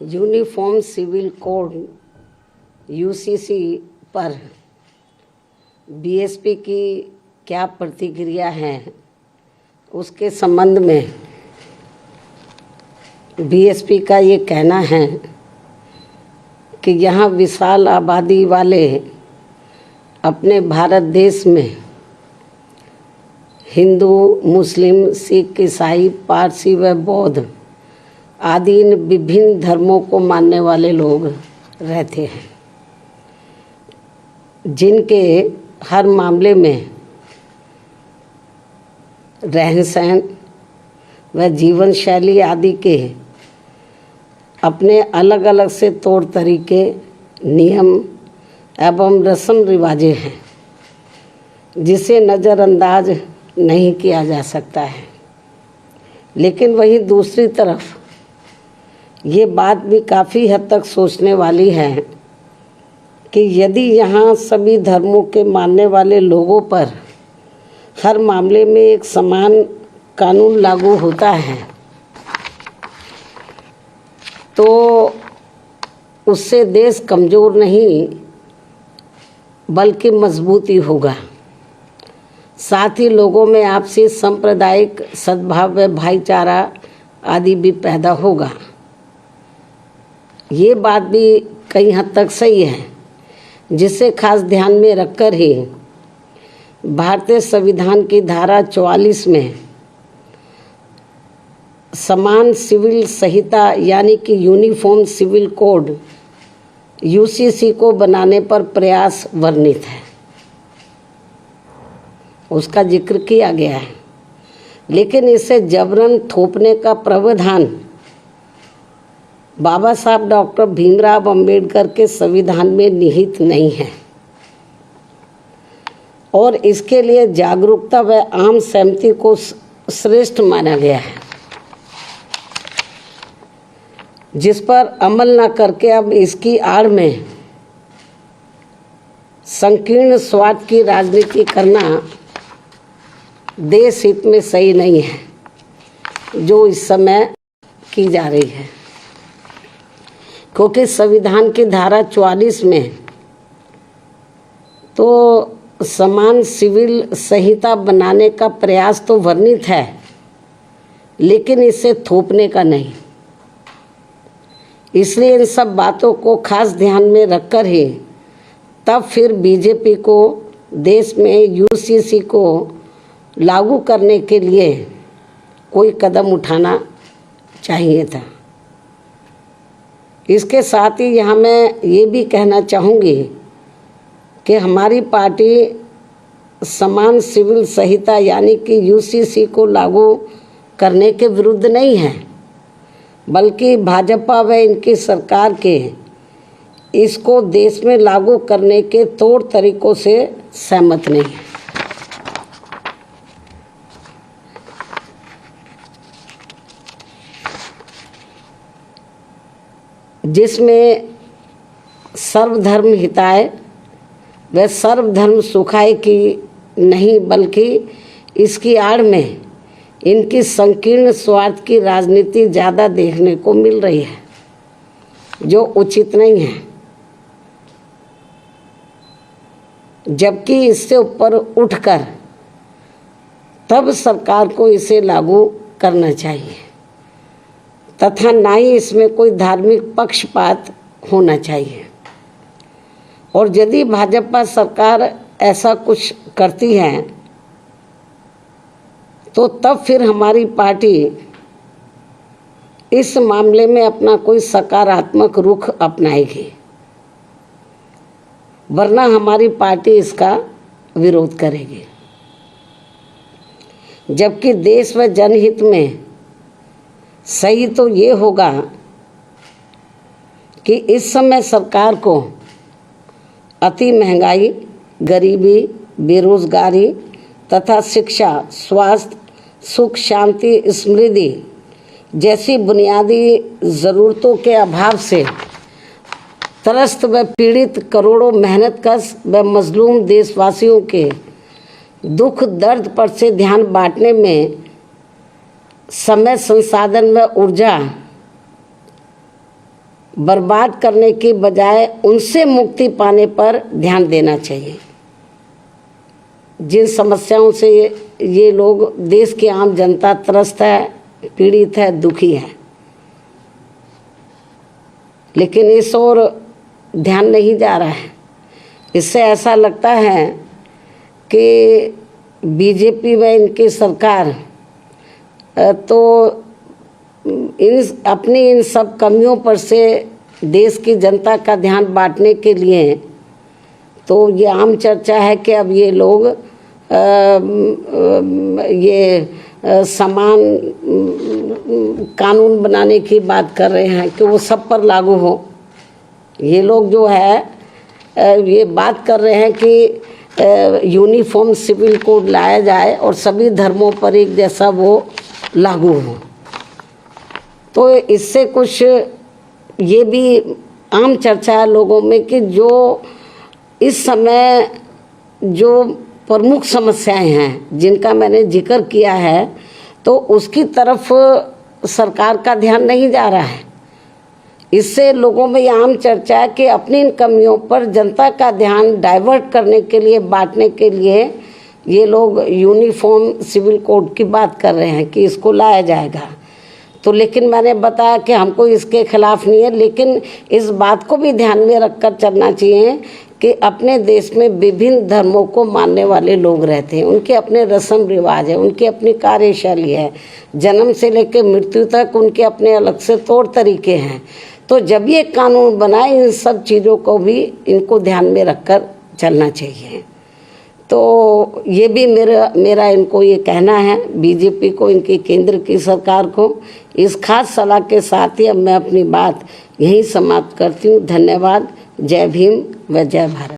Uniform civil code UCC पर BSP की क्या प्रतिक्रिया है, उसके संबंध में बीएसपी का ये कहना है कि यहाँ विशाल आबादी वाले अपने भारत देश में हिंदू, मुस्लिम, सिख, ईसाई, पारसी व बौद्ध आदि इन विभिन्न धर्मों को मानने वाले लोग रहते हैं, जिनके हर मामले में रहन सहन व जीवन शैली आदि के अपने अलग अलग से तौर तरीके, नियम एवं रस्म रिवाजें हैं, जिसे नज़रअंदाज नहीं किया जा सकता है। लेकिन वहीं दूसरी तरफ ये बात भी काफ़ी हद तक सोचने वाली है कि यदि यहाँ सभी धर्मों के मानने वाले लोगों पर हर मामले में एक समान कानून लागू होता है तो उससे देश कमज़ोर नहीं बल्कि मजबूत ही होगा। साथ ही लोगों में आपसी सांप्रदायिक सद्भाव व भाईचारा आदि भी पैदा होगा। ये बात भी कई हद तक सही है, जिसे खास ध्यान में रखकर ही भारतीय संविधान की धारा 44 में समान सिविल संहिता यानी कि यूनिफॉर्म सिविल कोड यूसीसी को बनाने पर प्रयास वर्णित है, उसका जिक्र किया गया है। लेकिन इसे जबरन थोपने का प्रावधान बाबा साहब डॉक्टर भीमराव अंबेडकर के संविधान में निहित नहीं है और इसके लिए जागरूकता व आम सहमति को श्रेष्ठ माना गया है, जिस पर अमल न करके अब इसकी आड़ में संकीर्ण स्वार्थ की राजनीति करना देश हित में सही नहीं है, जो इस समय की जा रही है। क्योंकि संविधान की धारा 44 में तो समान सिविल संहिता बनाने का प्रयास तो वर्णित है, लेकिन इसे थोपने का नहीं। इसलिए इन सब बातों को खास ध्यान में रखकर ही तब फिर बीजेपी को देश में यूसीसी को लागू करने के लिए कोई कदम उठाना चाहिए था। इसके साथ ही यहाँ मैं ये भी कहना चाहूँगी कि हमारी पार्टी समान सिविल संहिता यानी कि यूसीसी को लागू करने के विरुद्ध नहीं है, बल्कि भाजपा व इनकी सरकार के इसको देश में लागू करने के तौर तरीकों से सहमत नहीं है। जिसमें सर्वधर्म हिताय व सर्वधर्म सुखाय की नहीं, बल्कि इसकी आड़ में इनकी संकीर्ण स्वार्थ की राजनीति ज़्यादा देखने को मिल रही है, जो उचित नहीं है। जबकि इससे ऊपर उठकर तब सरकार को इसे लागू करना चाहिए तथा ना ही इसमें कोई धार्मिक पक्षपात होना चाहिए। और यदि भाजपा सरकार ऐसा कुछ करती है तो तब फिर हमारी पार्टी इस मामले में अपना कोई सकारात्मक रुख अपनाएगी, वरना हमारी पार्टी इसका विरोध करेगी। जबकि देश व जनहित में सही तो ये होगा कि इस समय सरकार को अति महंगाई, गरीबी, बेरोजगारी तथा शिक्षा, स्वास्थ्य, सुख, शांति, समृद्धि जैसी बुनियादी ज़रूरतों के अभाव से त्रस्त व पीड़ित करोड़ों मेहनतकश व मजलूम देशवासियों के दुख दर्द पर से ध्यान बांटने में समय, संसाधन व ऊर्जा बर्बाद करने की बजाय उनसे मुक्ति पाने पर ध्यान देना चाहिए। जिन समस्याओं से ये लोग, देश की आम जनता त्रस्त है, पीड़ित है, दुखी है, लेकिन इस ओर ध्यान नहीं जा रहा है। इससे ऐसा लगता है कि बीजेपी व इनकी सरकार तो इन सब कमियों पर से देश की जनता का ध्यान बांटने के लिए तो ये आम चर्चा है कि अब ये लोग समान कानून बनाने की बात कर रहे हैं कि वो सब पर लागू हो। ये लोग जो है ये बात कर रहे हैं कि यूनिफॉर्म सिविल कोड लाया जाए और सभी धर्मों पर एक जैसा वो लागू हो। तो इससे कुछ ये भी आम चर्चा है लोगों में कि जो इस समय जो प्रमुख समस्याएं हैं जिनका मैंने जिक्र किया है, तो उसकी तरफ सरकार का ध्यान नहीं जा रहा है। इससे लोगों में ये आम चर्चा है कि अपनी इन कमियों पर जनता का ध्यान डाइवर्ट करने के लिए, बांटने के लिए ये लोग यूनिफॉर्म सिविल कोड की बात कर रहे हैं कि इसको लाया जाएगा। तो लेकिन मैंने बताया कि हमको इसके खिलाफ नहीं है, लेकिन इस बात को भी ध्यान में रखकर चलना चाहिए कि अपने देश में विभिन्न धर्मों को मानने वाले लोग रहते हैं, उनके अपने रस्म रिवाज है, उनकी अपनी कार्यशैली है, जन्म से लेकर मृत्यु तक उनके अपने अलग से तौर तरीके हैं। तो जब ये कानून बनाए, इन सब चीज़ों को भी इनको ध्यान में रखकर चलना चाहिए। तो ये भी मेरा इनको ये कहना है, बीजेपी को, इनकी केंद्र की सरकार को। इस खास सलाह के साथ ही अब मैं अपनी बात यहीं समाप्त करती हूँ। धन्यवाद। जय भीम व जय भारत।